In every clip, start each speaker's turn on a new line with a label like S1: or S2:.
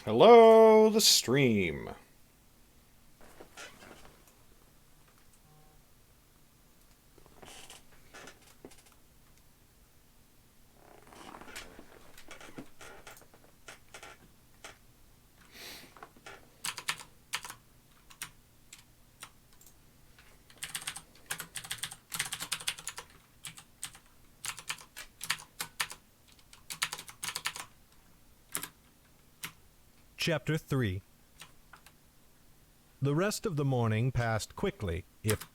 S1: Hello, the stream.
S2: Chapter 3. The rest of the morning passed quickly, if...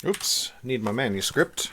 S1: Oops, need my manuscript.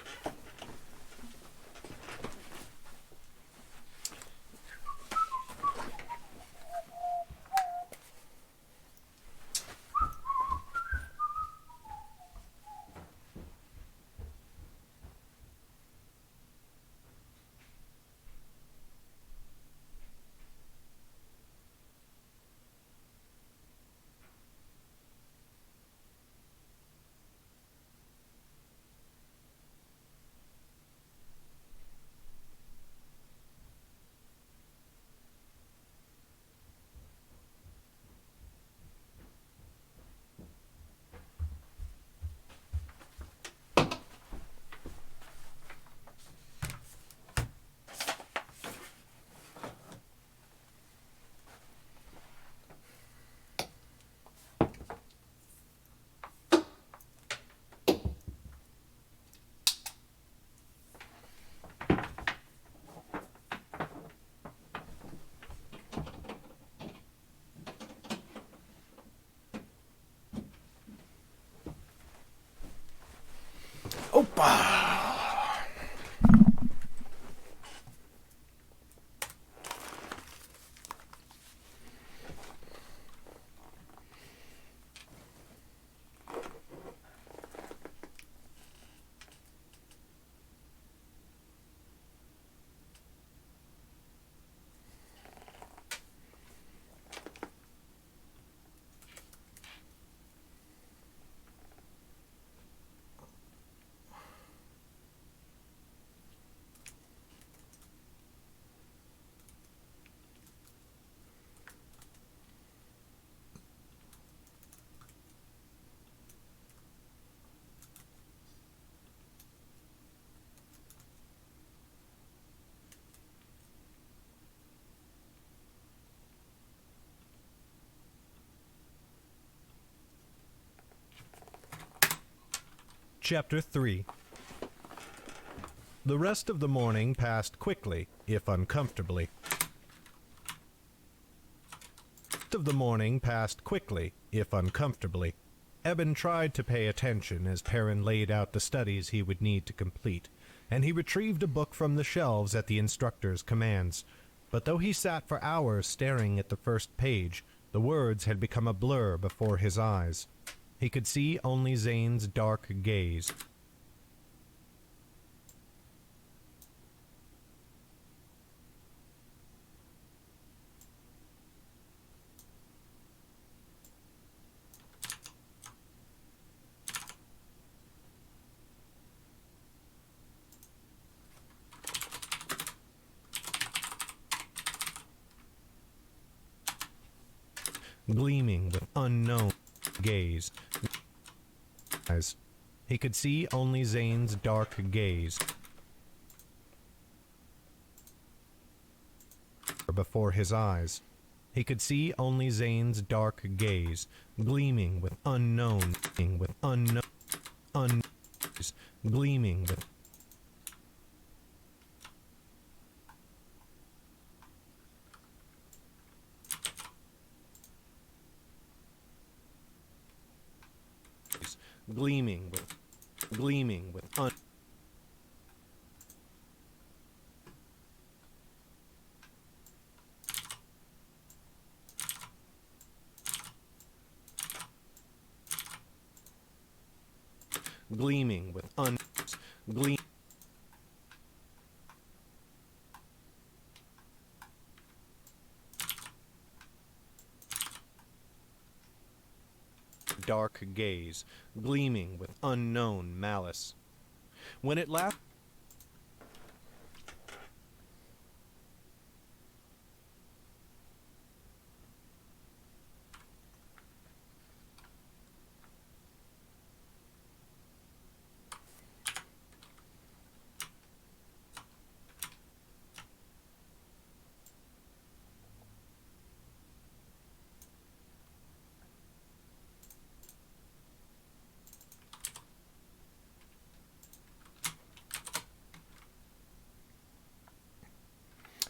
S1: Opa!
S2: Chapter 3. The rest of the morning passed quickly, if uncomfortably. The rest of the morning passed quickly, if uncomfortably. Eben tried to pay attention as Perrin laid out the studies he would need to complete, and he retrieved a book from the shelves at the instructor's commands. But though he sat for hours staring at the first page, the words had become a blur before his eyes. He could see only Zane's dark gaze. Gleaming with unknown gaze. He could see only Zane's dark gaze before his eyes. He could see only Zane's dark gaze, gleaming with unknown, gleaming with gleaming with gleaming with gleaming with gleam dark gaze, gleaming with unknown malice. When it last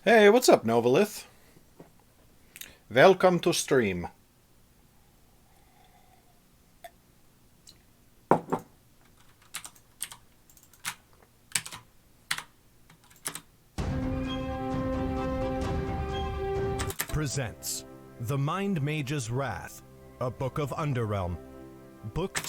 S1: Hey, what's up, Novelith? Welcome to stream.
S2: Presents The Mindmage's Wrath, a Book of Underrealm. Book...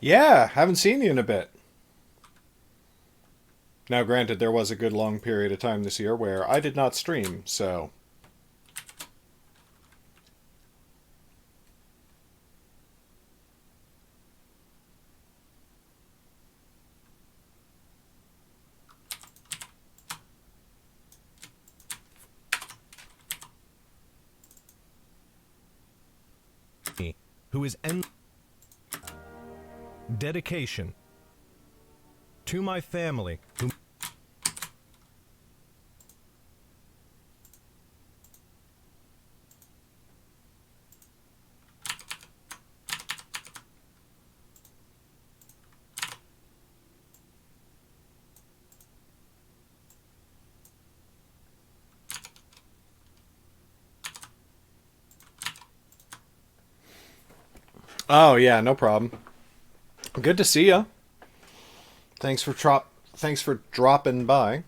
S1: Yeah, haven't seen you in a bit. Now, granted, there was a good long period of time this year where I did not stream, so...
S2: who is dedication to my family, who...
S1: Oh, yeah, no problem. Good to see ya. Thanks for dropping by.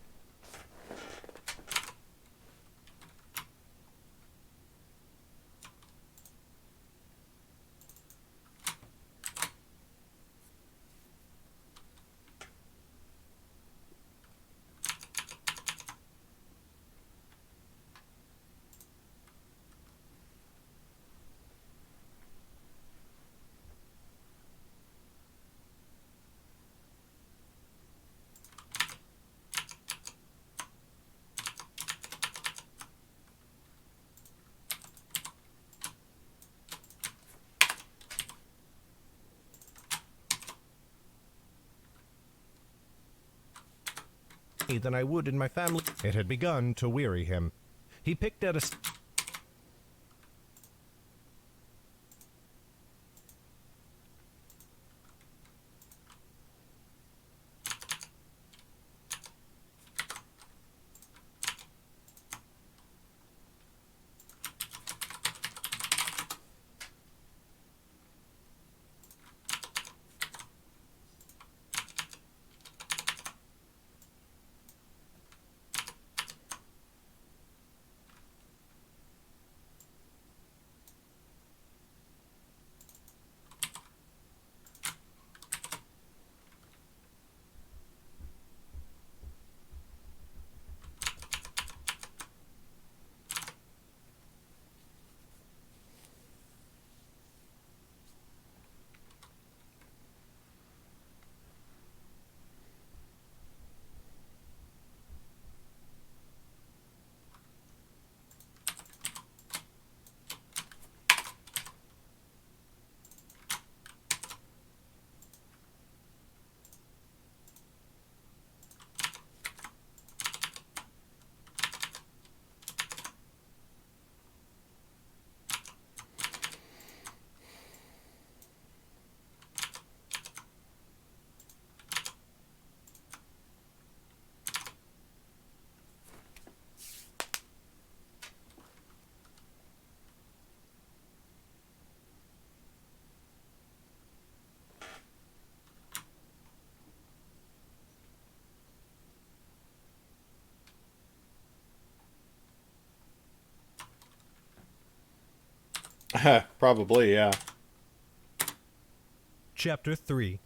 S2: than I would in my family. It had begun to weary him. He picked at a...
S1: Probably, yeah.
S2: Chapter 3.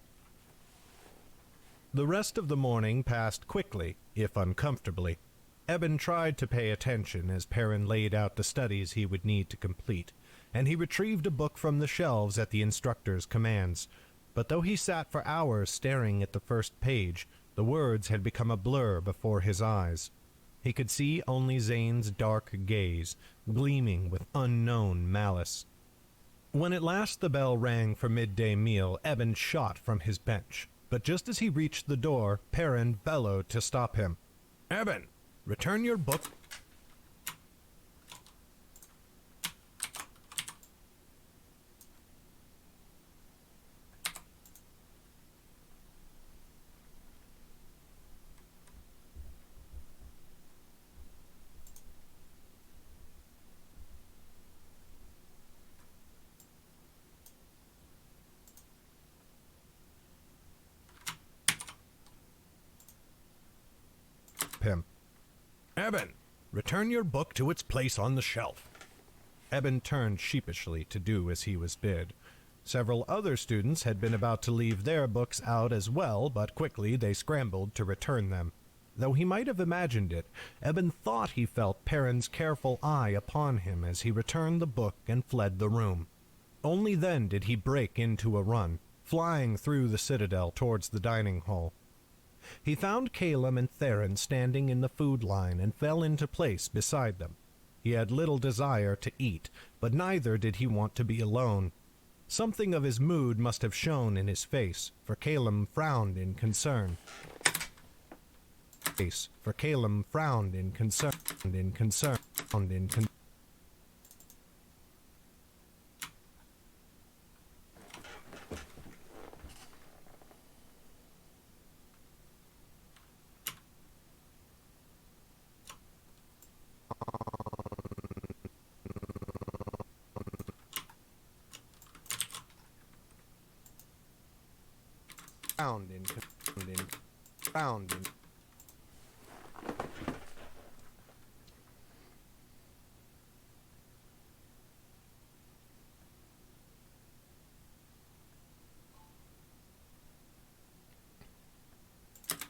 S2: The rest of the morning passed quickly, if uncomfortably. Eben tried to pay attention as Perrin laid out the studies he would need to complete, and he retrieved a book from the shelves at the instructor's commands. But though he sat for hours staring at the first page, the words had become a blur before his eyes. He could see only Zane's dark gaze, gleaming with unknown malice. When at last the bell rang for midday meal, Eben shot from his bench. But just as he reached the door, Perrin bellowed to stop him. "Eben, return your book." Him. "Eben, return your book to its place on the shelf." Eben turned sheepishly to do as he was bid. Several other students had been about to leave their books out as well, but quickly they scrambled to return them. Though he might have imagined it, Eben thought he felt Perrin's careful eye upon him as he returned the book and fled the room. Only then did he break into a run, flying through the citadel towards the dining hall. He found Calum and Theron standing in the food line and fell into place beside them. He had little desire to eat, but neither did he want to be alone. Something of his mood must have shown in his face, for Calum frowned in concern.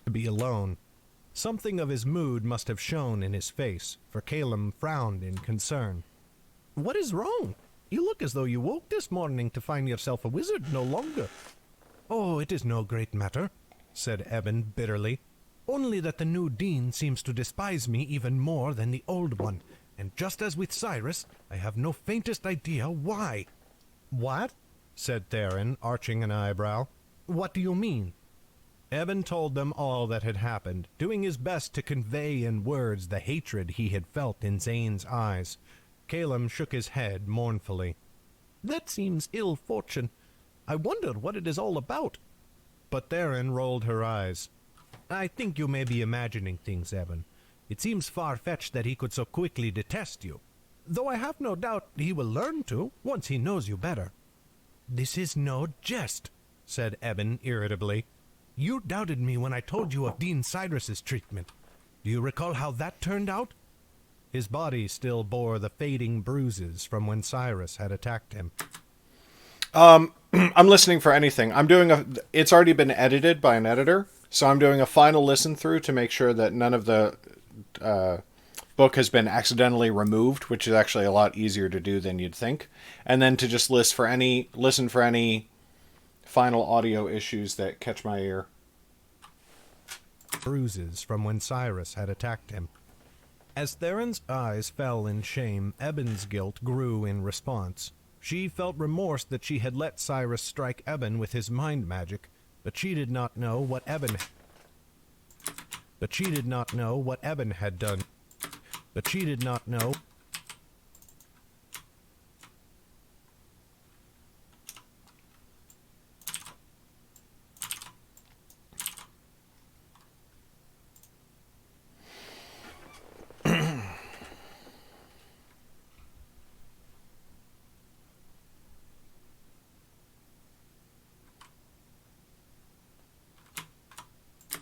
S2: To be alone. Something of his mood must have shown in his face, for Calum frowned in concern. "What is wrong? You look as though you woke this morning to find yourself a wizard no longer." "Oh, it is no great matter," said Eben bitterly. "Only that the new dean seems to despise me even more than the old one, and just as with Cyrus, I have no faintest idea why." "What?" said Theron, arching an eyebrow. "What do you mean?" Eben told them all that had happened, doing his best to convey in words the hatred he had felt in Zane's eyes. Calum shook his head mournfully. "That seems ill fortune. I wonder what it is all about." But Theron rolled her eyes. "I think you may be imagining things, Eben. It seems far-fetched that he could so quickly detest you, though I have no doubt he will learn to, once he knows you better." "This is no jest," said Eben irritably. "You doubted me when I told you of Dean Cyrus's treatment. Do you recall how that turned out?" His body still bore the fading bruises from when Cyrus had attacked him.
S1: I'm listening for anything. It's already been edited by an editor, so I'm doing a final listen through to make sure that none of the book has been accidentally removed, which is actually a lot easier to do than you'd think. And then to just listen for any final audio issues that catch my ear.
S2: Bruises from when Cyrus had attacked him. As Theron's eyes fell in shame, Eben's guilt grew in response. She felt remorse that she had let Cyrus strike Eben with his mind magic, but she did not know what Eben had done. But she did not know.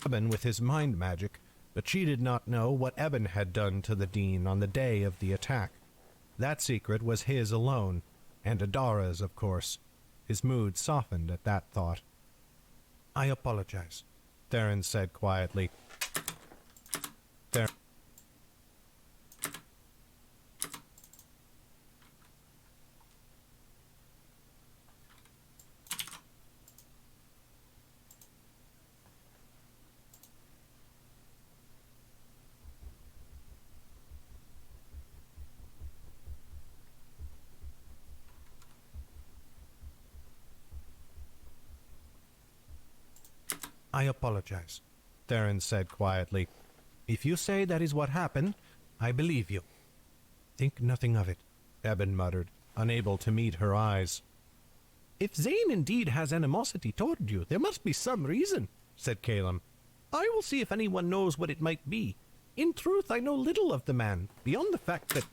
S2: Eben with his mind magic, but she did not know what Eben had done to the dean on the day of the attack. That secret was his alone, And Adara's, of course. His mood softened at that thought. "I apologize," Theron said quietly. "I apologize," Theron said quietly. "If you say that is what happened, I believe you." "Think nothing of it," Eben muttered, unable to meet her eyes. "If Zane indeed has animosity toward you, there must be some reason," said Caleb. "I will see if anyone knows what it might be. In truth, I know little of the man, beyond the fact that...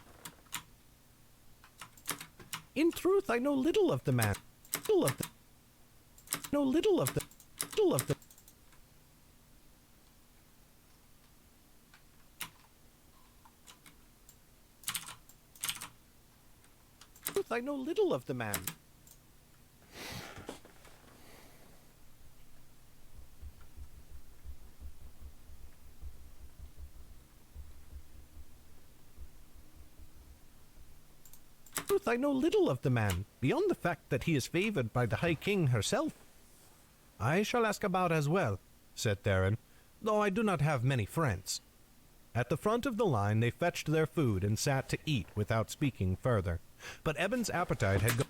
S2: In truth, I know little of the man. Little of the... Know little of the... Little of the... I know little of the man. I know little of the man, beyond the fact that he is favored by the High King herself. "I shall ask about as well," said Theron, "though I do not have many friends." At the front of the line they fetched their food and sat to eat without speaking further. But Eben's appetite had gone.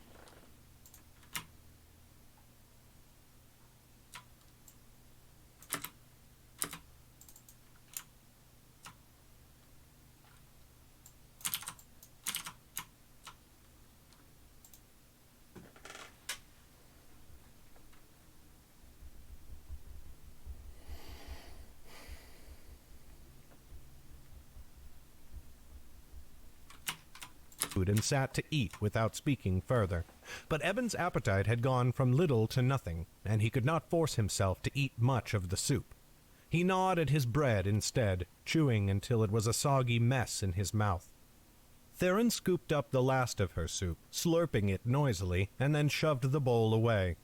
S2: And sat to eat without speaking further. But Eben's appetite had gone from little to nothing, and he could not force himself to eat much of the soup. He gnawed at his bread instead, chewing until it was a soggy mess in his mouth. Theron scooped up the last of her soup, slurping it noisily, and then shoved the bowl away.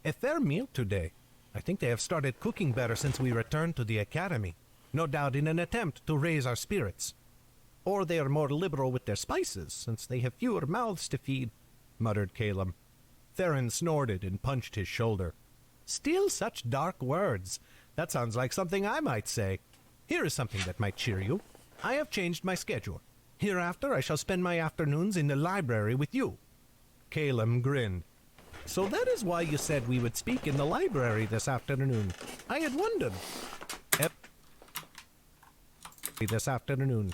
S2: "A fair meal today. I think they have started cooking better since we returned to the academy, no doubt in an attempt to raise our spirits. Or they are more liberal with their spices, since they have fewer mouths to feed," muttered Caleb. Theron snorted and punched his shoulder. "Still such dark words. That sounds like something I might say. Here is something that might cheer you. I have changed my schedule. Hereafter I shall spend my afternoons in the library with you." Caleb grinned. "So that is why you said we would speak in the library this afternoon. I had wondered." This afternoon.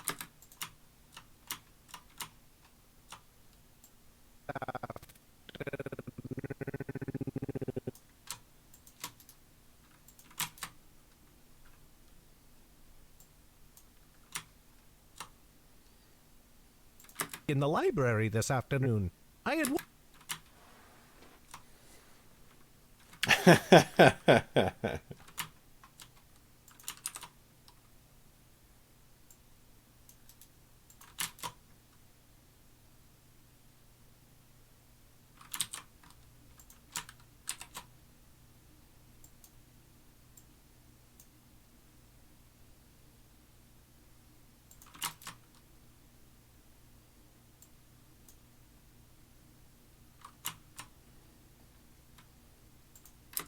S2: In the library this afternoon. I had...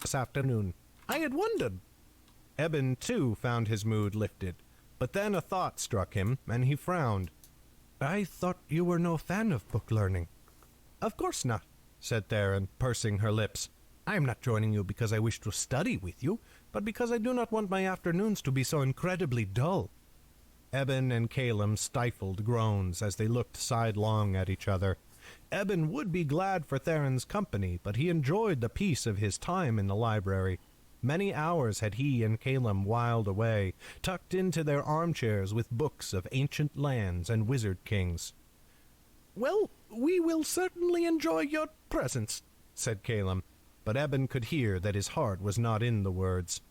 S2: This afternoon. I had wondered. Eben, too, found his mood lifted, but then a thought struck him, and he frowned. "I thought you were no fan of book learning." "Of course not," said Theron, pursing her lips. "I am not joining you because I wish to study with you, but because I do not want my afternoons to be so incredibly dull." Eben and Caleb stifled groans as they looked sidelong at each other. Eben would be glad for Theron's company, but he enjoyed the peace of his time in the library. Many hours had he and Caleb whiled away, tucked into their armchairs with books of ancient lands and wizard kings. "Well, we will certainly enjoy your presence," said Caleb, but Eben could hear that his heart was not in the words.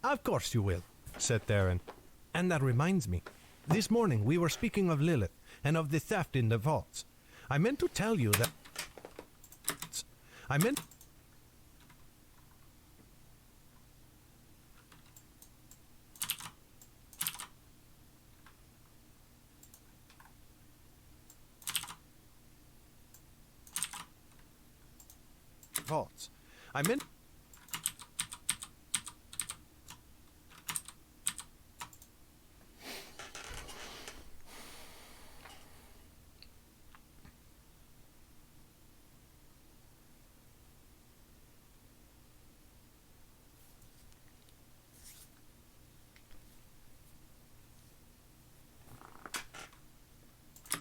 S2: "Of course you will," said Theron. "And that reminds me. This morning we were speaking of Lilith, and of the theft in the vaults. I meant to tell you that..." I'm in vaults. I'm in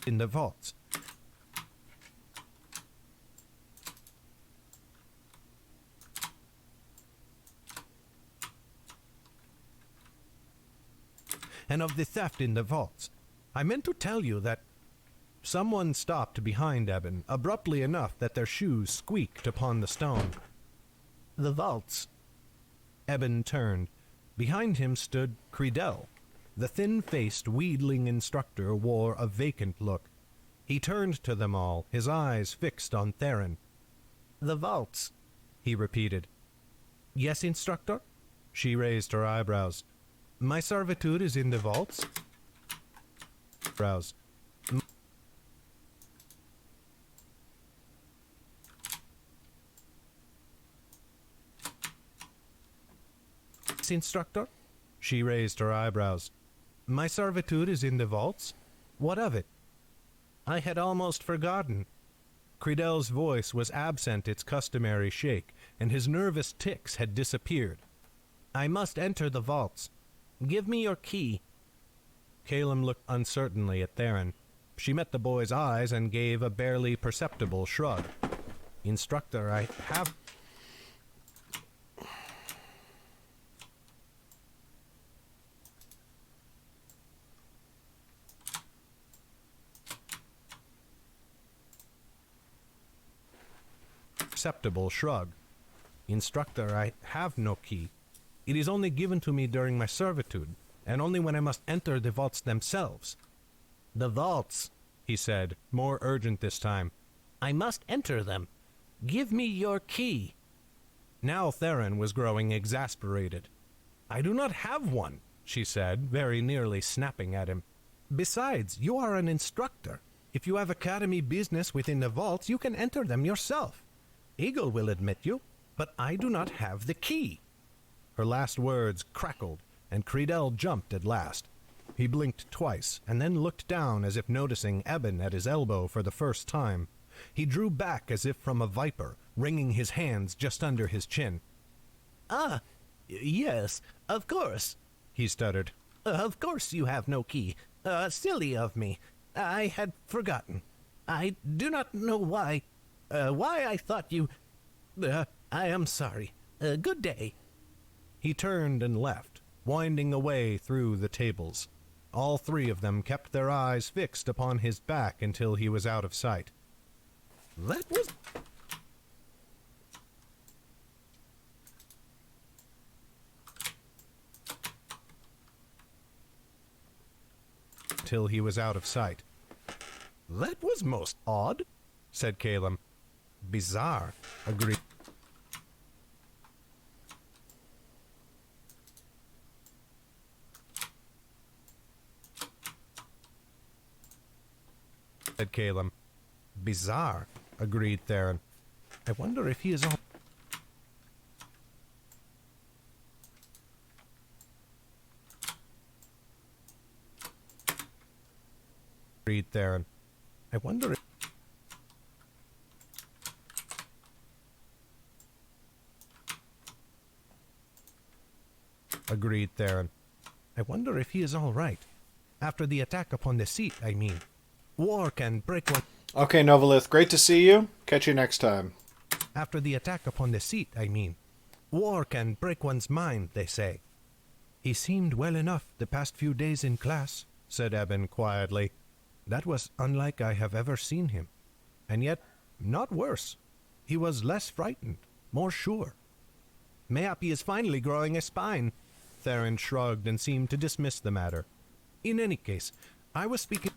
S2: in the vaults. And of the theft in the vaults. I meant to tell you that someone stopped behind Eben, abruptly enough that their shoes squeaked upon the stone. The vaults. Eben turned. Behind him stood Creedell. The thin-faced, wheedling instructor wore a vacant look. He turned to them all, his eyes fixed on Theron. "The vaults," he repeated. "Yes, instructor?" She raised her eyebrows. "My servitude is in the vaults?" Brows. Instructor? She raised her eyebrows. "My servitude is in the vaults? What of it?" "I had almost forgotten." Creedell's voice was absent its customary shake, and his nervous tics had disappeared. "I must enter the vaults. Give me your key." Caleb looked uncertainly at Theron. She met the boy's eyes and gave a barely perceptible shrug. "Instructor, I have..." Perceptible shrug. "Instructor, I have no key. It is only given to me during my servitude, and only when I must enter the vaults themselves." "The vaults," he said, more urgent this time. "I must enter them. Give me your key." Now Theron was growing exasperated. "I do not have one," she said, very nearly snapping at him. "Besides, you are an instructor. If you have academy business within the vaults, you can enter them yourself. Eagle will admit you, but I do not have the key." Her last words crackled, and Creedell jumped at last. He blinked twice, and then looked down as if noticing Eben at his elbow for the first time. He drew back as if from a viper, wringing his hands just under his chin. "Ah, yes, of course," he stuttered. "Of course you have no key. Silly of me. I had forgotten. I do not know why I thought you... I am sorry. Good day." He turned and left, winding away through the tables. All three of them kept their eyes fixed upon his back until he was out of sight. That was... Till he was out of sight. "That was most odd," said Caleb. "Bizarre," agreed. Said Caleb. "Bizarre," agreed Theron. "I wonder if he is all..." Agreed Theron. "I wonder if..." Agreed Theron. "I wonder if he is all right. After the attack upon the seat, I mean. War can break one..."
S1: Okay, Novelith, great to see you. Catch you next time.
S2: After the attack upon the seat, I mean. War can break one's mind, they say. "He seemed well enough the past few days in class," said Eben quietly. "That was unlike I have ever seen him. And yet, not worse. He was less frightened, more sure." "Mayhap he is finally growing a spine." Theron shrugged and seemed to dismiss the matter. "In any case, I was speaking..."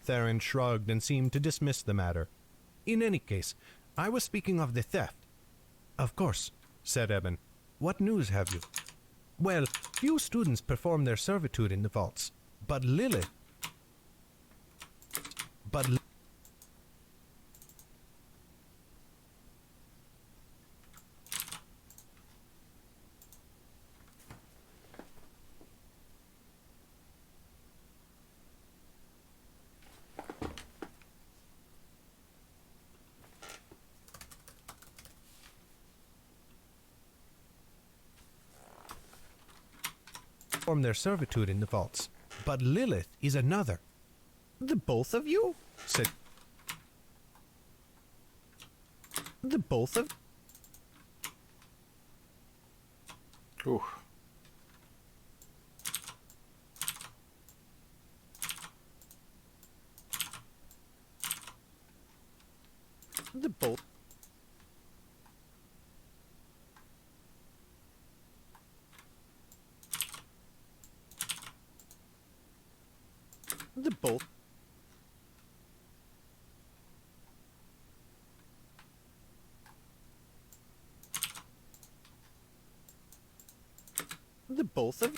S2: Theron shrugged and seemed to dismiss the matter. In any case, I was speaking of the theft. Of course, said Eben. What news have you? Well, few students perform their servitude in the vaults, but Lilith... perform their servitude in the vaults, but Lilith is another. The both of you? Said... The both of...
S1: Ooh.
S2: The both... The both... The both of...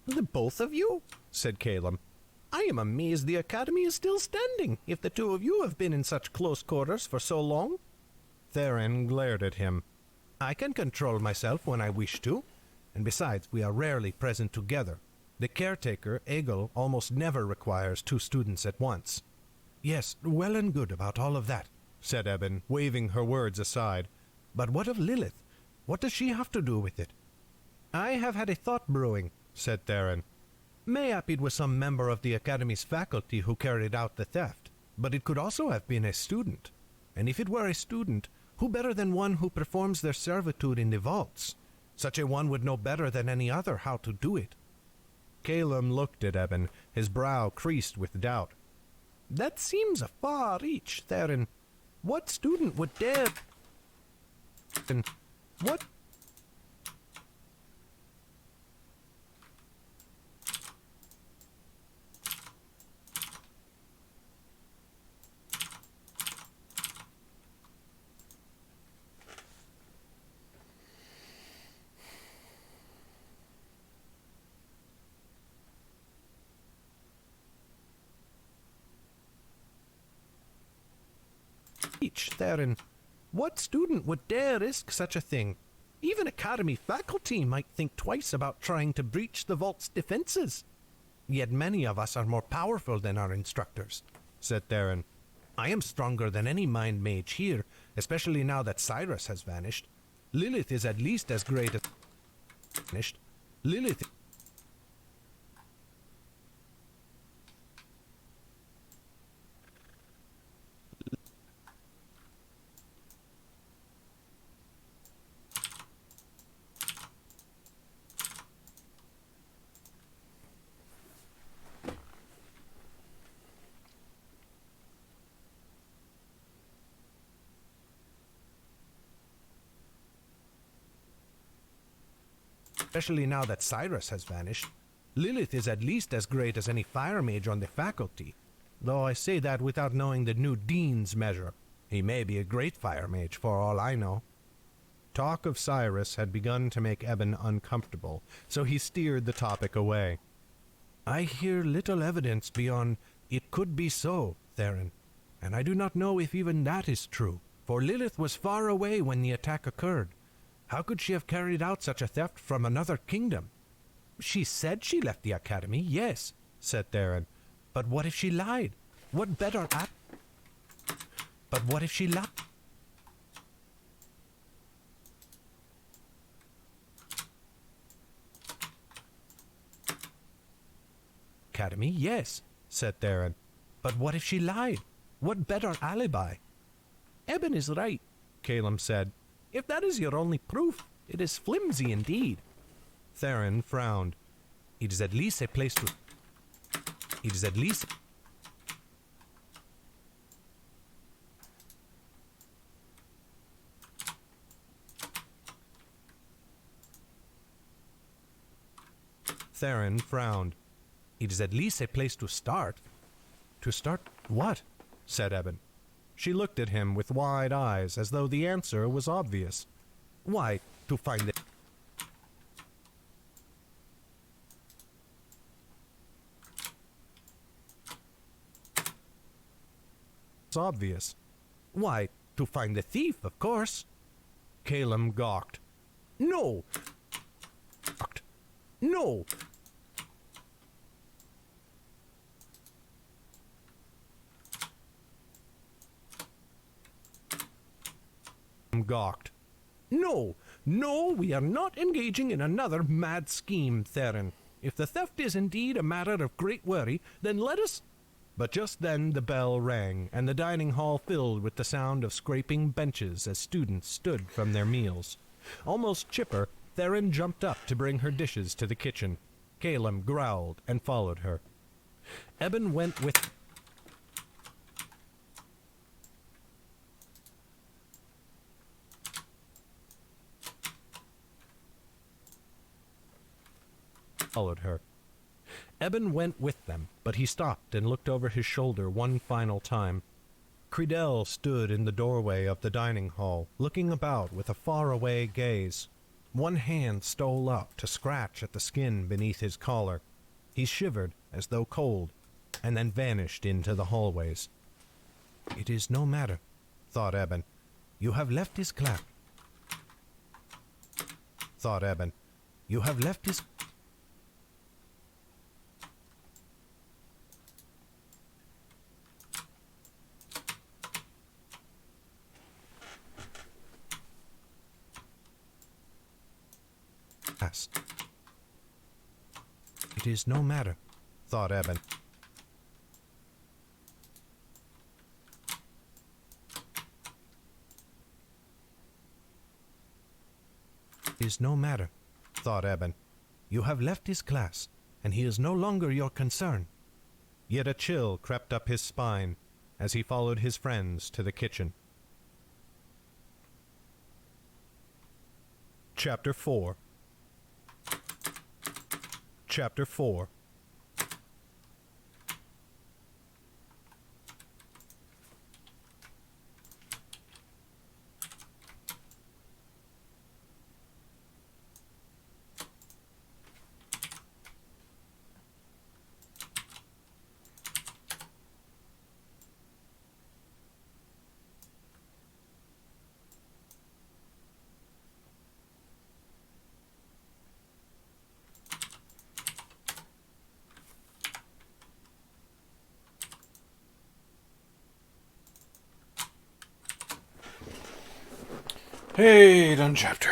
S2: The both of you? Said Caleb. I am amazed the Academy is still standing, if the two of you have been in such close quarters for so long. Theron glared at him. I can control myself when I wish to, and besides, we are rarely present together. The caretaker, Egil, almost never requires two students at once. Yes, well and good about all of that, said Eben, waving her words aside. But what of Lilith? What does she have to do with it? I have had a thought brewing, said Theron. Mayhap it was some member of the Academy's faculty who carried out the theft, but it could also have been a student. And if it were a student, who better than one who performs their servitude in the vaults? Such a one would know better than any other how to do it. Caleb looked at Eben, his brow creased with doubt. That seems a far reach, Theron. What student would dare... What... Theron. What student would dare risk such a thing? Even Academy faculty might think twice about trying to breach the vault's defenses. Yet many of us are more powerful than our instructors, said Theron. I am stronger than any mind mage here, especially now that Cyrus has vanished. Lilith is at least as great as... Vanished. Lilith... Especially now that Cyrus has vanished. Lilith is at least as great as any fire mage on the faculty, though I say that without knowing the new dean's measure. He may be a great fire mage for all I know. Talk of Cyrus had begun to make Eben uncomfortable, so he steered the topic away. I hear little evidence beyond it could be so, Theron, and I do not know if even that is true, for Lilith was far away when the attack occurred. How could she have carried out such a theft from another kingdom? She said she left the Academy, yes, said Theron. But what if she lied? What better But what if she lied? Academy, yes, said Theron. But what if she lied? What better alibi? Eben is right, Caleb said. If that is your only proof, it is flimsy indeed. Theron frowned. It is at least a place to... It is at least... Theron frowned. It is at least a place to start. To start what? Said Eben. She looked at him with wide eyes, as though the answer was obvious. Why, to find the... It's obvious. Why, to find the thief, of course. Caleb gawked. No! No! Gawked. No, we are not engaging in another mad scheme, Theron. If the theft is indeed a matter of great worry, then let us... But just then the bell rang, and the dining hall filled with the sound of scraping benches as students stood from their meals. Almost chipper, Theron jumped up to bring her dishes to the kitchen. Caleb growled and followed her. Eben went with... followed her. Eben went with them, but he stopped and looked over his shoulder one final time. Credell stood in the doorway of the dining hall, looking about with a faraway gaze. One hand stole up to scratch at the skin beneath his collar. He shivered as though cold, and then vanished into the hallways. It is no matter, thought Eben. You have left his class. Thought Eben. You have left his... It is no matter, thought Eben. It is no matter, thought Eben. You have left his class, and he is no longer your concern. Yet a chill crept up his spine as he followed his friends to the kitchen. Chapter 4. Chapter 4.
S1: Hey, done chapter.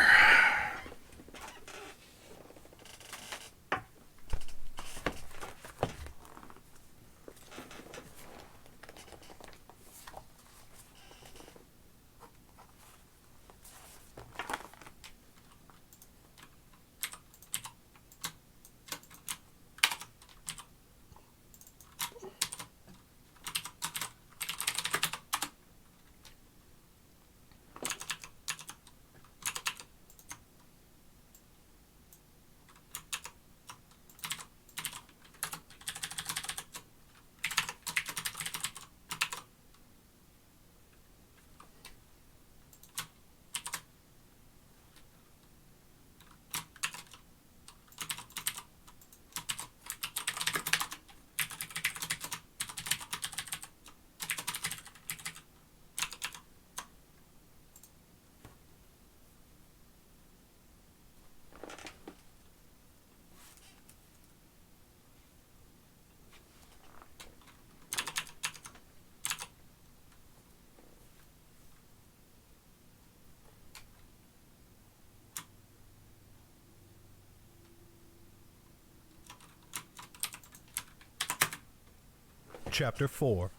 S2: Chapter 4.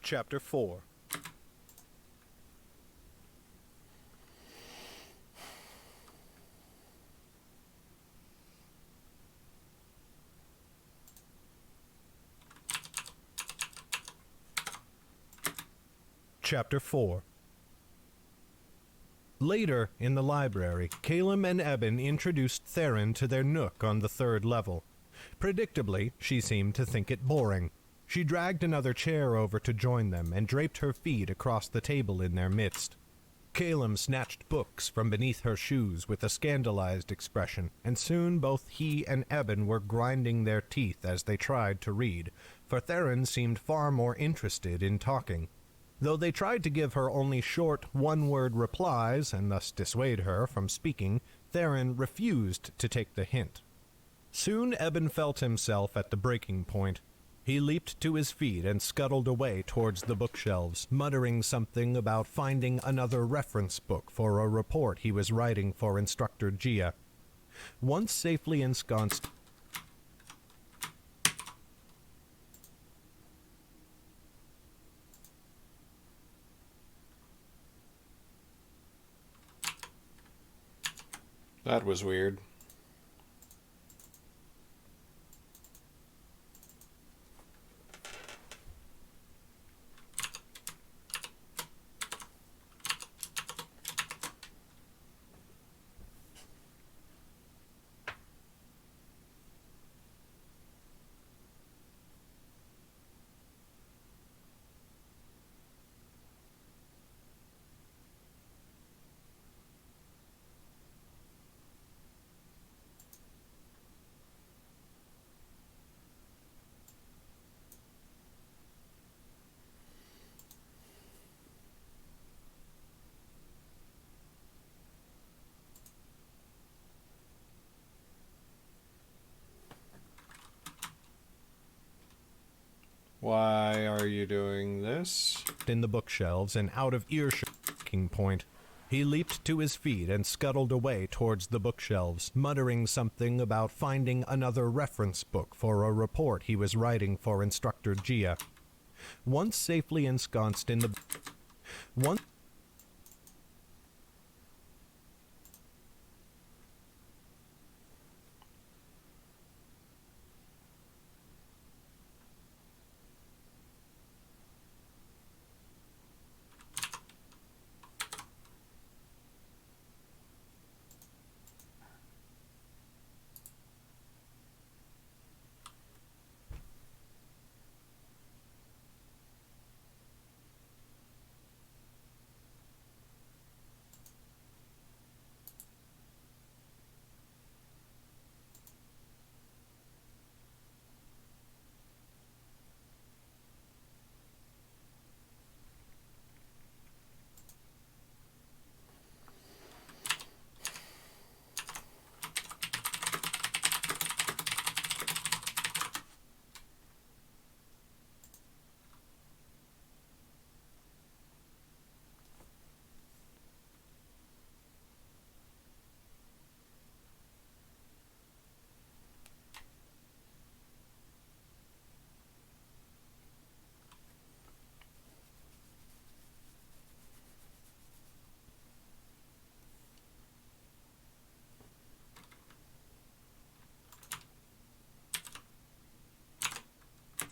S2: Chapter 4. Chapter 4. Later, in the library, Caleb and Eben introduced Theron to their nook on the third level. Predictably, she seemed to think it boring. She dragged another chair over to join them and draped her feet across the table in their midst. Caleb snatched books from beneath her shoes with a scandalized expression, and soon both he and Eben were grinding their teeth as they tried to read, for Theron seemed far more interested in talking. Though they tried to give her only short, one-word replies and thus dissuade her from speaking, Theron refused to take the hint. Soon Eben felt himself at the breaking point. He leaped to his feet and scuttled away towards the bookshelves, muttering something about finding another reference book for a report he was writing for Instructor Gia. Once safely ensconced,
S1: That was weird. Why are you doing this?
S2: in the bookshelves and out of earshot point. He leaped to his feet and scuttled away towards the bookshelves, muttering something about finding another reference book for a report he was writing for Instructor Gia. Once safely ensconced in the... Once...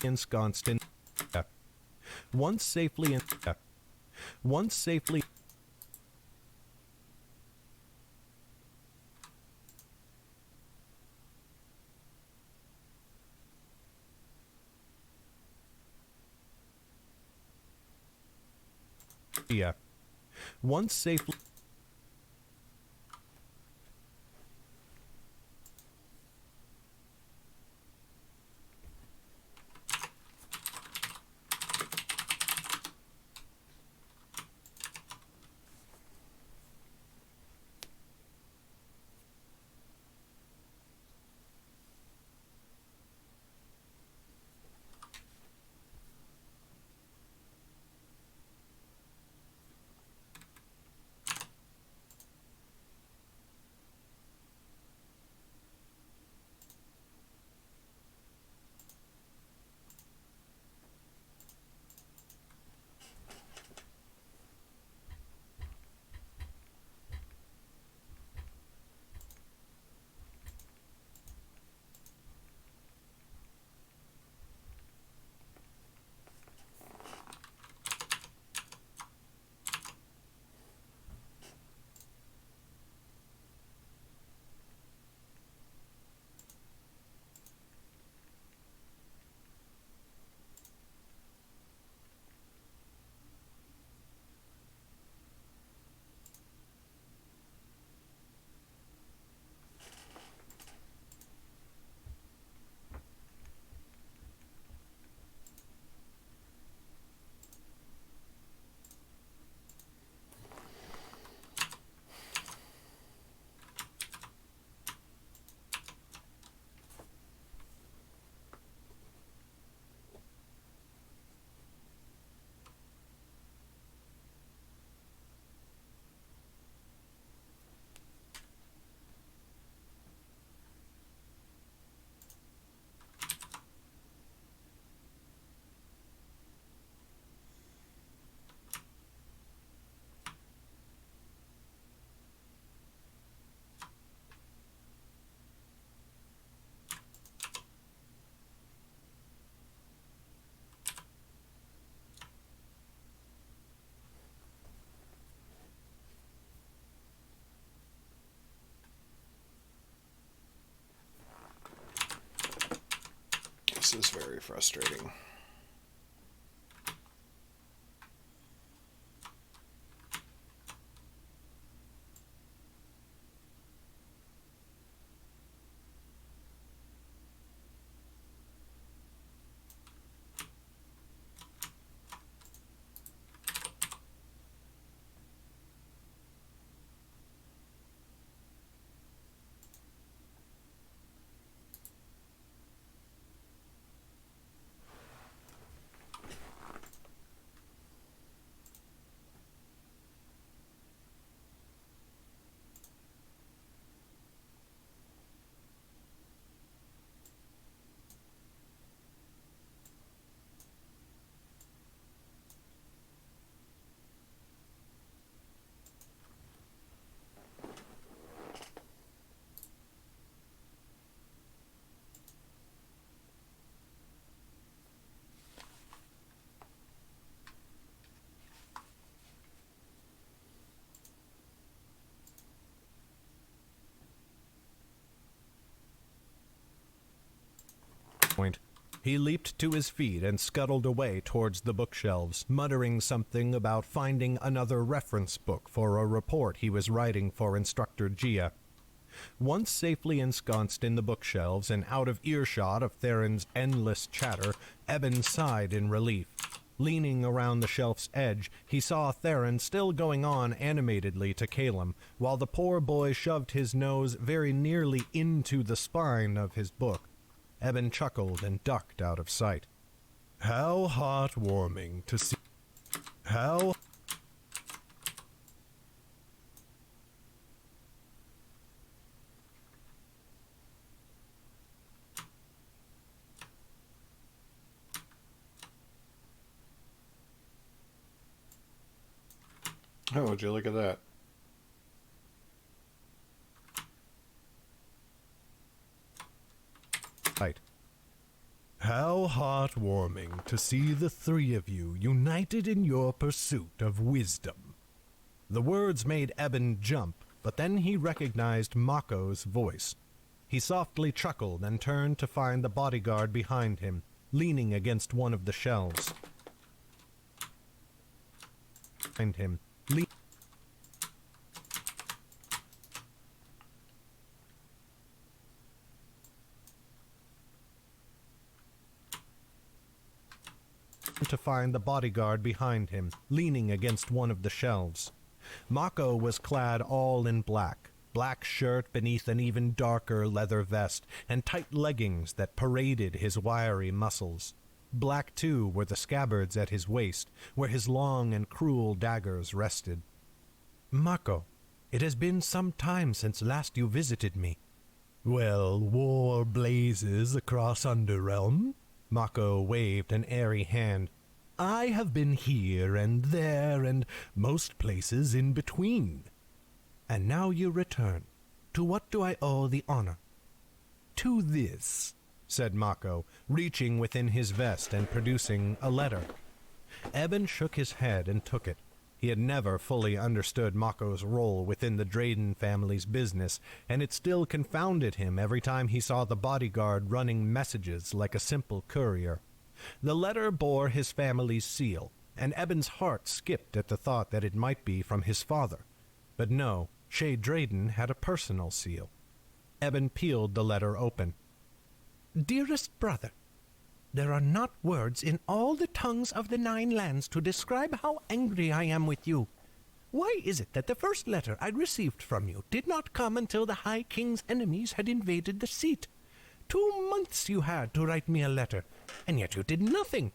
S2: ensconced in... Once safely in... Once safely... Yeah. Once safely...
S1: This is very frustrating.
S2: He leaped to his feet and scuttled away towards the bookshelves, muttering something about finding another reference book for a report he was writing for Instructor Gia. Once safely ensconced in the bookshelves and out of earshot of Theron's endless chatter, Eben sighed in relief. Leaning around the shelf's edge, he saw Theron still going on animatedly to Calum, while the poor boy shoved his nose very nearly into the spine of his book. Eben chuckled and ducked out of sight. How heartwarming to see. How...
S1: Oh, would you look at that?
S2: How heartwarming to see the three of you united in your pursuit of wisdom. The words made Eben jump, but then he recognized Mako's voice. He softly chuckled and turned to find the bodyguard behind him, leaning against one of the shelves. Behind him, to find the bodyguard behind him, leaning against one of the shelves. Mako was clad all in black, black shirt beneath an even darker leather vest, and tight leggings that paraded his wiry muscles. Black, too, were the scabbards at his waist, where his long and cruel daggers rested. Mako, it has been some time since last you visited me. Well, war blazes across Underrealm. Mako waved an airy hand. I have been here and there and most places in between. And now you return. To what do I owe the honor? To this, said Mako, reaching within his vest and producing a letter. Eben shook his head and took it. He had never fully understood Mako's role within the Drayden family's business, and it still confounded him every time he saw the bodyguard running messages like a simple courier. The letter bore his family's seal, and Eben's heart skipped at the thought that it might be from his father. But no, Shay Drayden had a personal seal. Eben peeled the letter open. Dearest brother, there are not words in all the tongues of the 9 lands to describe how angry I am with you. Why is it that the first letter I received from you did not come until the High King's enemies had invaded the seat? 2 months you had to write me a letter, and yet you did nothing.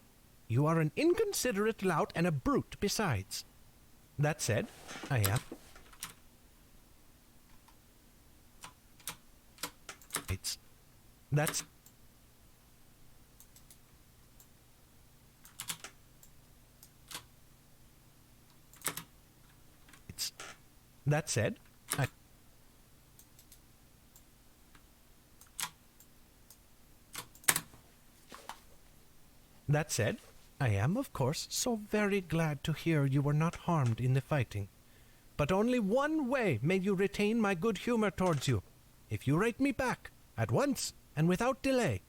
S2: You are an inconsiderate lout and a brute besides. That said, I am... That's... That said, I am, of course, so very glad to hear you were not harmed in the fighting. But only one way may you retain my good humor towards you. If you write me back, at once and without delay.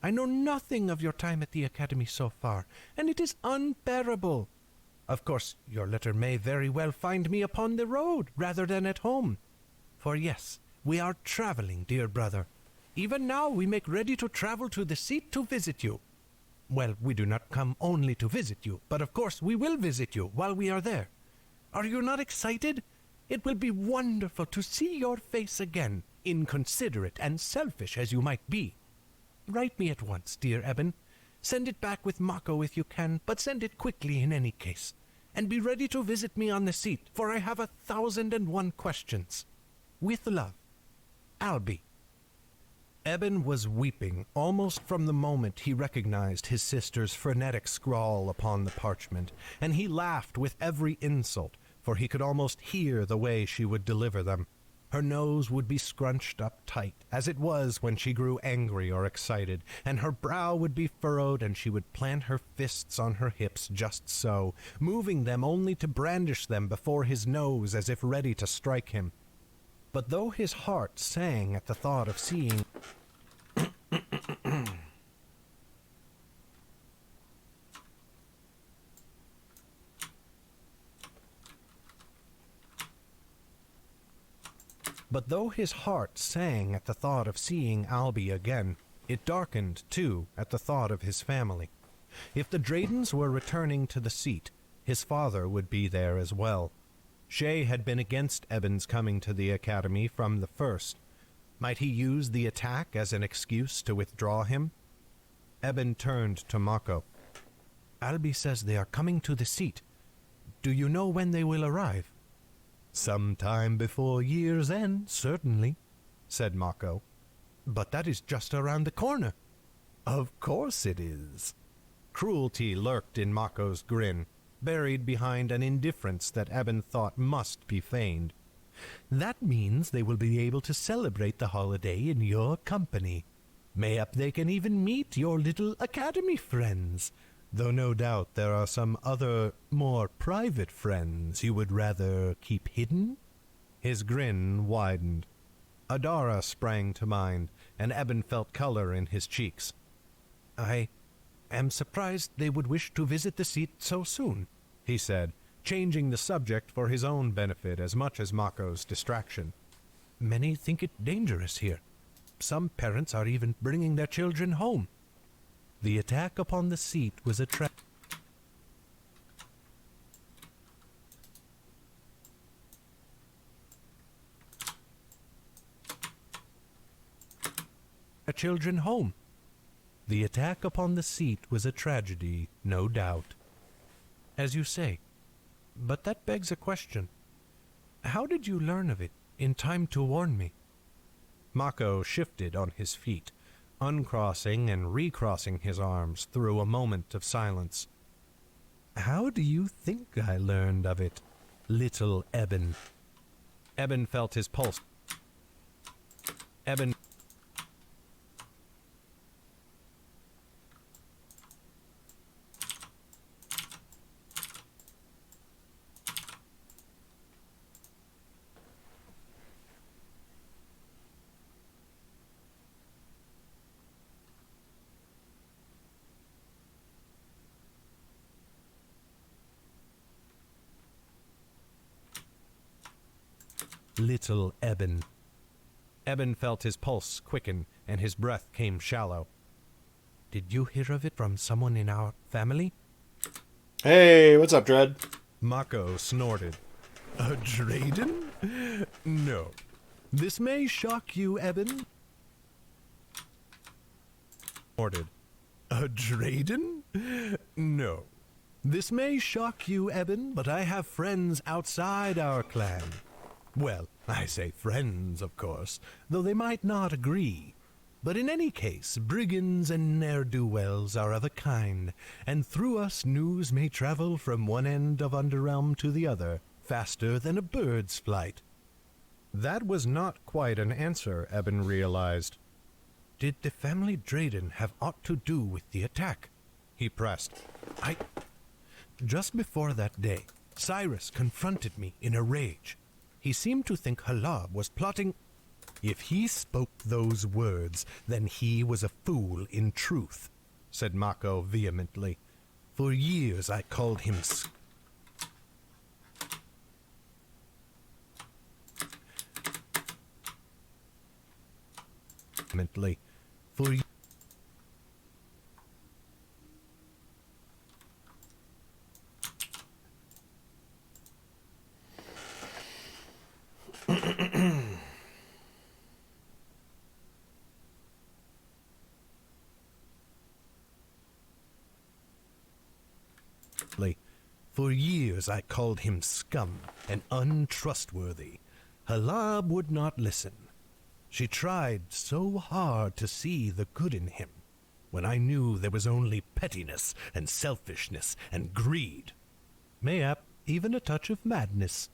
S2: I know nothing of your time at the Academy so far, and it is unbearable. Of course, your letter may very well find me upon the road rather than at home. For yes, we are traveling, dear brother. Even now we make ready to travel to the seat to visit you. Well, we do not come only to visit you, but of course we will visit you while we are there. Are you not excited? It will be wonderful to see your face again, inconsiderate and selfish as you might be. Write me at once, dear Eben. Send it back with Mako if you can, but send it quickly in any case. And be ready to visit me on the seat, for I have 1,001 questions. With love, Albie. Eben was weeping almost from the moment he recognized his sister's frenetic scrawl upon the parchment, and he laughed with every insult, for he could almost hear the way she would deliver them. Her nose would be scrunched up tight, as it was when she grew angry or excited, and her brow would be furrowed, and she would plant her fists on her hips just so, moving them only to brandish them before his nose as if ready to strike him. But though his heart sang at the thought of seeing Albie again, it darkened, too, at the thought of his family. If the Dradens were returning to the seat, his father would be there as well. Shay had been against Eben's coming to the Academy from the first. Might he use the attack as an excuse to withdraw him? Eben turned to Mako. Albie says they are coming to the seat. Do you know when they will arrive? Sometime before year's end, certainly, said Mako. But that is just around the corner. Of course it is. Cruelty lurked in Mako's grin, buried behind an indifference that Eben thought must be feigned. That means they will be able to celebrate the holiday in your company. Mayhap they can even meet your little Academy friends, though no doubt there are some other, more private friends you would rather keep hidden? His grin widened. Adara sprang to mind, and Eben felt color in his cheeks. I am surprised they would wish to visit the seat so soon, he said, changing the subject for his own benefit as much as Mako's distraction. Many think it dangerous here. Some parents are even bringing their children home. The attack upon the seat was a children home. The attack upon the seat was a tragedy, no doubt. As you say, but that begs a question. How did you learn of it in time to warn me? Mako shifted on his feet, uncrossing and recrossing his arms through a moment of silence. How do you think I learned of it, little Eben? Eben felt his pulse. Eben. Little Eben. Eben felt his pulse quicken, and his breath came shallow. Did you hear of it from someone in our family?
S1: Hey, what's up, Dredd?
S2: Mako snorted. A Drayden? No. This may shock you, Eben. Snorted. A Drayden? No. This may shock you, Eben, but I have friends outside our clan. Well, I say friends, of course, though they might not agree. But in any case, brigands and ne'er-do-wells are of a kind, and through us news may travel from one end of Underrealm to the other, faster than a bird's flight. That was not quite an answer, Eben realized. Did the family Drayden have aught to do with the attack? He pressed. Just before that day, Cyrus confronted me in a rage. He seemed to think Halab was plotting... If he spoke those words, then he was a fool in truth, said Mako vehemently. For years I called him vehemently. For For years I called him scum and untrustworthy. Halab would not listen. She tried so hard to see the good in him, when I knew there was only pettiness and selfishness and greed. Mayhap even a touch of madness.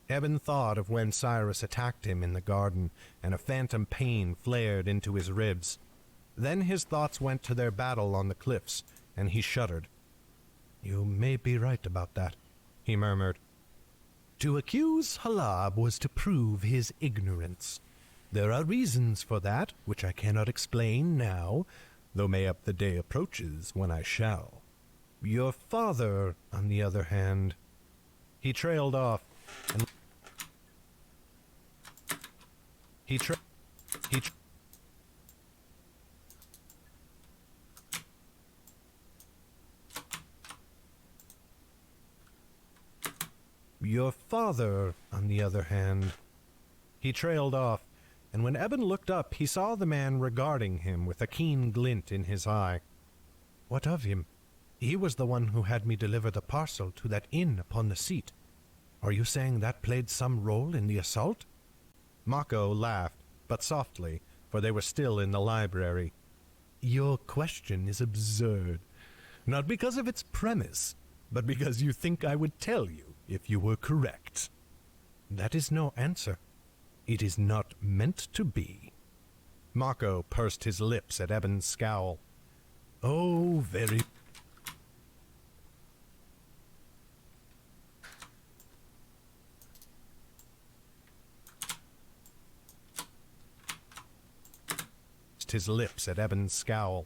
S2: Eben thought of when Cyrus attacked him in the garden, and a phantom pain flared into his ribs. Then his thoughts went to their battle on the cliffs, and he shuddered. You may be right about that, he murmured. To accuse Halab was to prove his ignorance. There are reasons for that, which I cannot explain now, though mayhap the day approaches when I shall. Your father, on the other hand... He trailed off, and... Your father, on the other hand... He trailed off, and when Eben looked up, he saw the man regarding him with a keen glint in his eye. What of him? He was the one who had me deliver the parcel to that inn upon the seat. Are you saying that played some role in the assault? Mako laughed, but softly, for they were still in the library. Your question is absurd. Not because of its premise, but because you think I would tell you if you were correct. That is no answer. It is not meant to be. Mako pursed his lips at Eben's scowl. Oh, very... his lips at Eben's scowl.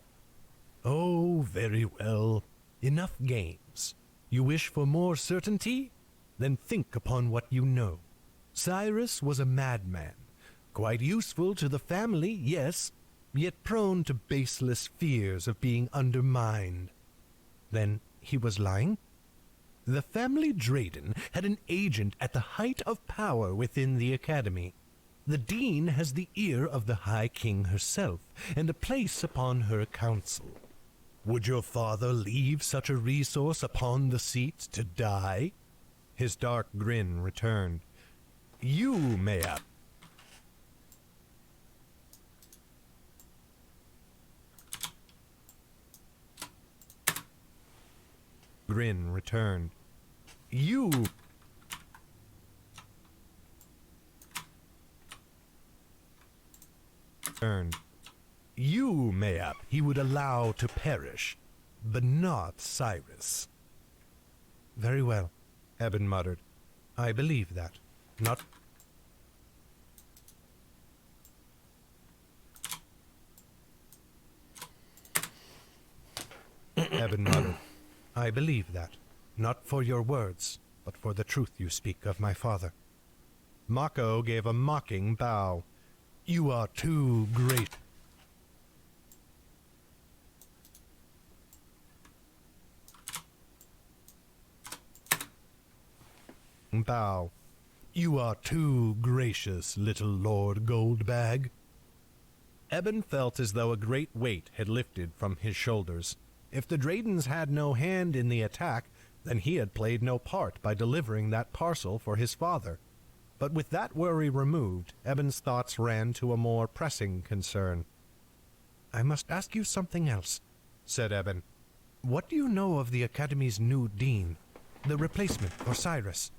S2: Oh, very well. Enough games. You wish for more certainty? Then think upon what you know. Cyrus was a madman, quite useful to the family, yes, yet prone to baseless fears of being undermined. Then he was lying? The family Drayden had an agent at the height of power within the academy. The dean has the ear of the High King herself, and a place upon her council. Would your father leave such a resource upon the seat to die? His dark grin returned. You may have. Grin returned. You... You, mayhap, he would allow to perish, but not Cyrus. Very well, Eben muttered. I believe that. Not... Eben muttered. I believe that. Not for your words, but for the truth you speak of my father. Mako gave a mocking bow. You are too great. Bow. You are too gracious, little Lord Goldbag. Eben felt as though a great weight had lifted from his shoulders. If the Draydens had no hand in the attack, then he had played no part by delivering that parcel for his father. But with that worry removed, Eben's thoughts ran to a more pressing concern. I must ask you something else, said Eben. What do you know of the Academy's new dean, the replacement for Cyrus?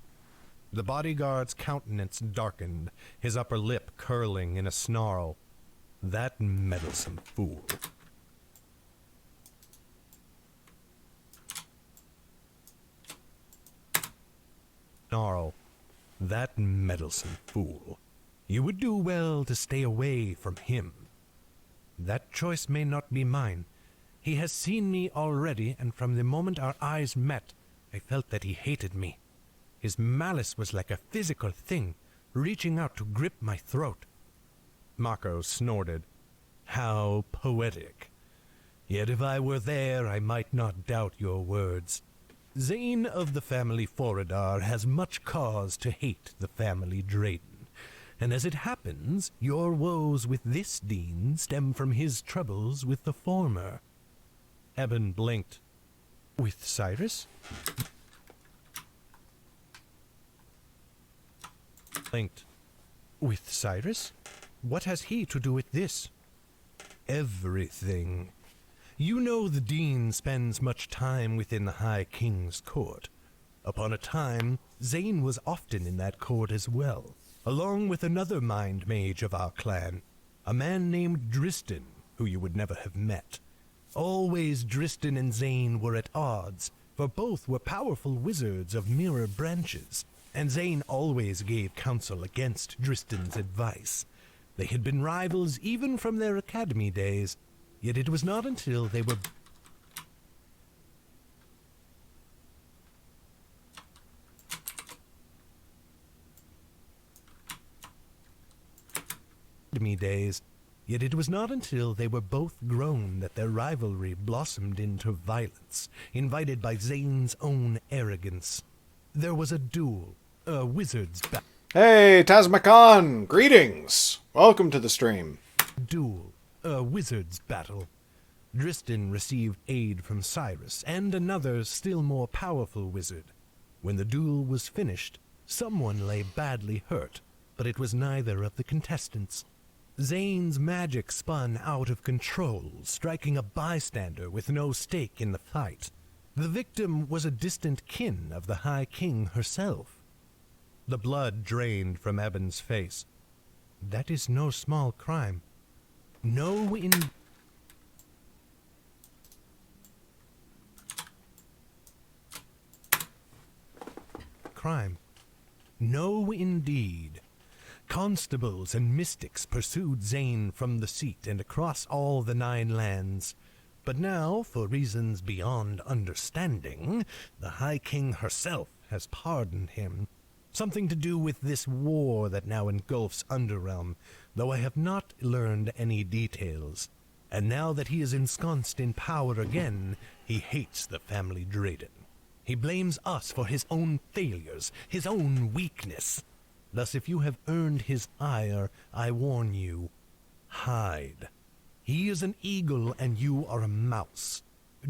S2: The bodyguard's countenance darkened, his upper lip curling in a snarl. That meddlesome fool. Snarl. That meddlesome fool. You would do well to stay away from him. That choice may not be mine. He has seen me already, and from the moment our eyes met, I felt that he hated me. His malice was like a physical thing, reaching out to grip my throat. Mako snorted. How poetic. Yet if I were there, I might not doubt your words. Zane of the family Foradar has much cause to hate the family Drayden, and as it happens, your woes with this dean stem from his troubles with the former. Eben blinked. With Cyrus? Blinked. With Cyrus? What has he to do with this? Everything. You know the dean spends much time within the High King's court. Upon a time, Zane was often in that court as well, along with another Mindmage of our clan, a man named Dristan, who you would never have met. Always Dristan and Zane were at odds, for both were powerful wizards of mirror branches, and Zane always gave counsel against Dristan's advice. They had been rivals even from their academy days, yet it was not until they were both grown that their rivalry blossomed into violence, invited by Zane's own arrogance. There was a duel, a wizard's battle.
S1: Hey, Tazmakan! Greetings! Welcome to the stream.
S2: A wizard's battle. Dristan received aid from Cyrus and another still more powerful wizard. When the duel was finished, someone lay badly hurt, but it was neither of the contestants. Zane's magic spun out of control, striking a bystander with no stake in the fight. The victim was a distant kin of the High King herself. The blood drained from Eben's face. That is no small crime. No, indeed. Constables and mystics pursued Zane from the seat and across all the 9 lands. But now, for reasons beyond understanding, the High King herself has pardoned him. Something to do with this war that now engulfs Underrealm, though I have not learned any details. And now that he is ensconced in power again, he hates the family Drayden. He blames us for his own failures, his own weakness. Thus, if you have earned his ire, I warn you, hide. He is an eagle and you are a mouse.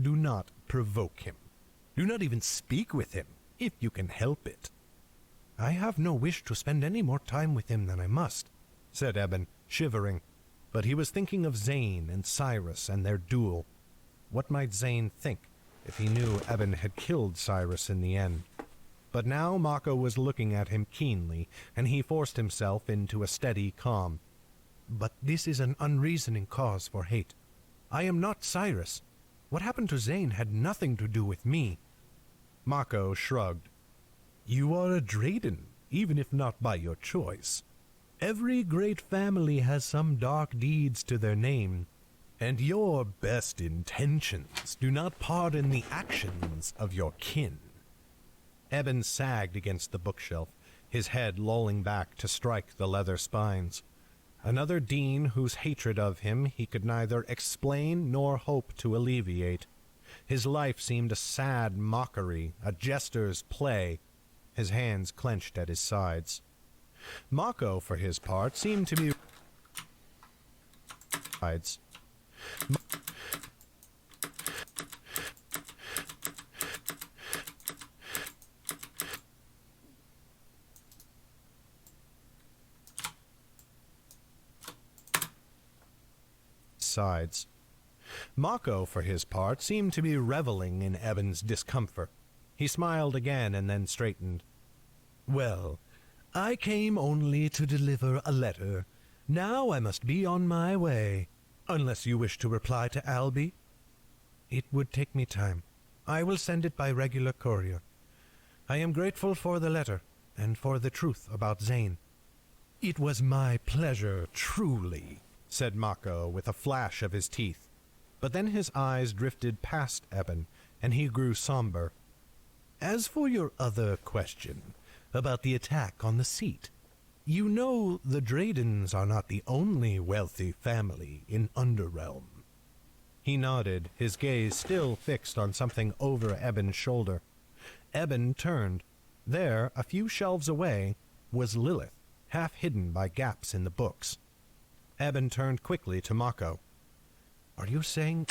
S2: Do not provoke him. Do not even speak with him, if you can help it. I have no wish to spend any more time with him than I must, said Eben, shivering. But he was thinking of Zane and Cyrus and their duel. What might Zane think if he knew Eben had killed Cyrus in the end? But now Mako was looking at him keenly, and he forced himself into a steady calm. But this is an unreasoning cause for hate. I am not Cyrus. What happened to Zane had nothing to do with me. Mako shrugged. You are a Drayden, even if not by your choice. Every great family has some dark deeds to their name, and your best intentions do not pardon the actions of your kin. Eben sagged against the bookshelf, his head lolling back to strike the leather spines. Another dean whose hatred of him he could neither explain nor hope to alleviate. His life seemed a sad mockery, a jester's play. His hands clenched at his sides. Mako, for his part, seemed to be Mako, for his part, seemed to be reveling in Eben's discomfort. He smiled again and then straightened. Well, I came only to deliver a letter. Now I must be on my way. Unless you wish to reply to Albie? It would take me time. I will send it by regular courier. I am grateful for the letter, and for the truth about Zane. It was my pleasure, truly, said Mako with a flash of his teeth. But then his eyes drifted past Eben, and he grew somber. As for your other question, about the attack on the seat, you know the Dradens are not the only wealthy family in Underrealm. He nodded, his gaze still fixed on something over Eben's shoulder. Eben turned. There, a few shelves away, was Lilith, half hidden by gaps in the books. Eben turned quickly to Mako. Are you saying...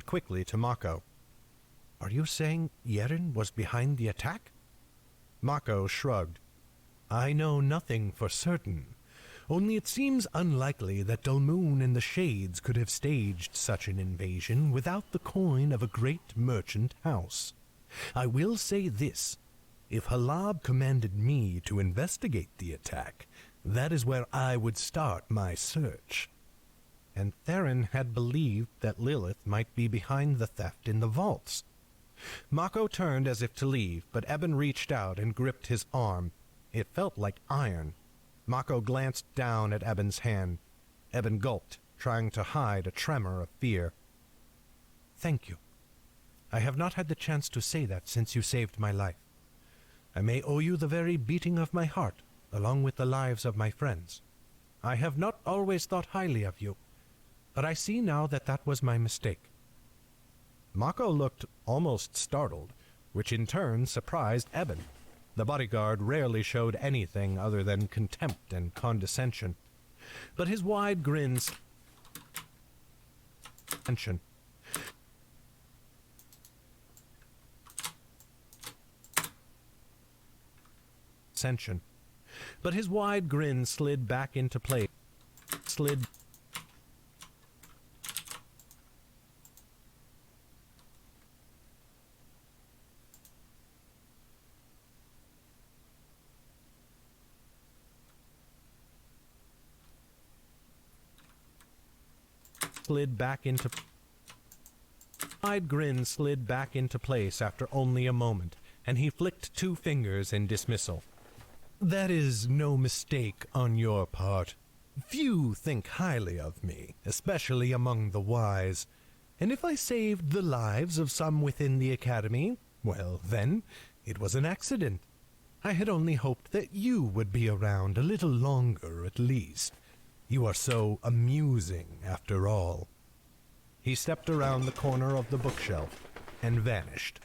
S2: quickly to Mako. Are you saying Yeren was behind the attack? Mako shrugged. I know nothing for certain. Only it seems unlikely that Dulmoon and the Shades could have staged such an invasion without the coin of a great merchant house. I will say this. If Halab commanded me to investigate the attack, that is where I would start my search. And Theron had believed that Lilith might be behind the theft in the vaults. Mako turned as if to leave, but Eben reached out and gripped his arm. It felt like iron. Mako glanced down at Eben's hand. Eben gulped, trying to hide a tremor of fear. Thank you. I have not had the chance to say that since you saved my life. I may owe you the very beating of my heart, along with the lives of my friends. I have not always thought highly of you, but I see now that that was my mistake. Mako looked almost startled, which in turn surprised Eben. The bodyguard rarely showed anything other than contempt and condescension. But his wide grins... But his wide grin slid back into place. Slid back into... Wide grin slid back into place after only a moment, and he flicked 2 fingers in dismissal. That is no mistake on your part. Few think highly of me, especially among the wise. And if I saved the lives of some within the academy, well, then, it was an accident. I had only hoped that you would be around a little longer at least. You are so amusing, after all. He stepped around the corner of the bookshelf and vanished.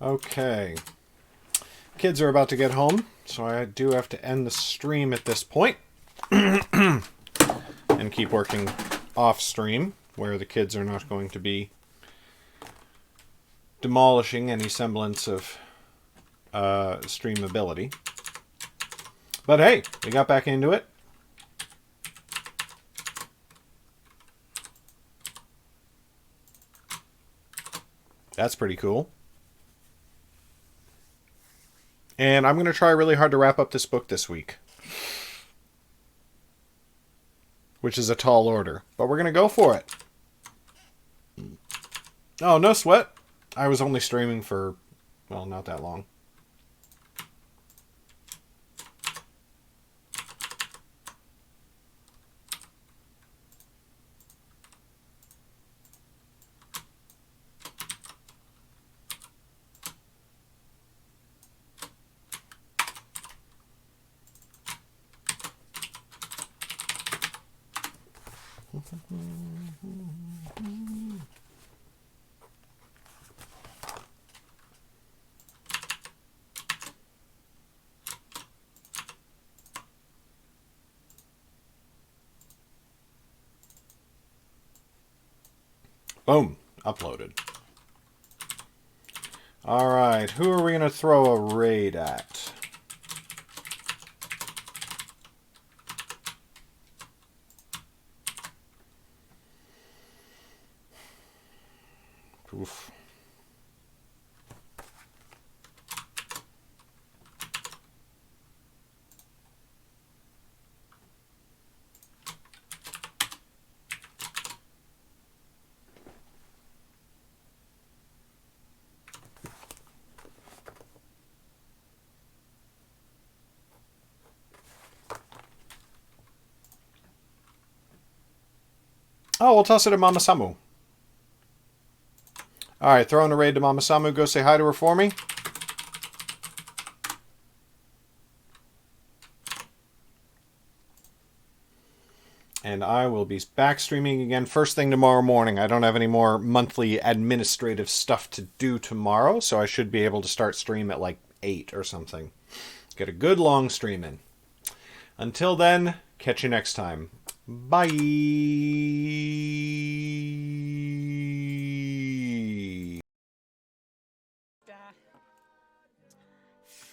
S1: Okay. Kids are about to get home, so I do have to end the stream at this point. And keep working off stream, where the kids are not going to be demolishing any semblance of streamability. But hey, we got back into it. That's pretty cool. And I'm going to try really hard to wrap up this book this week. Which is a tall order. But we're going to go for it. Oh, no sweat. I was only streaming for, well, not that long. Boom. Uploaded. Alright, who are we going to throw a raid at? Oof. Oh, we'll toss it at Mama Samu. Alright, throwing a raid to Mama Samu. Go say hi to her for me. And I will be back streaming again first thing tomorrow morning. I don't have any more monthly administrative stuff to do tomorrow, so I should be able to start stream at like 8 or something. Get a good long stream in. Until then, catch you next time. Bye.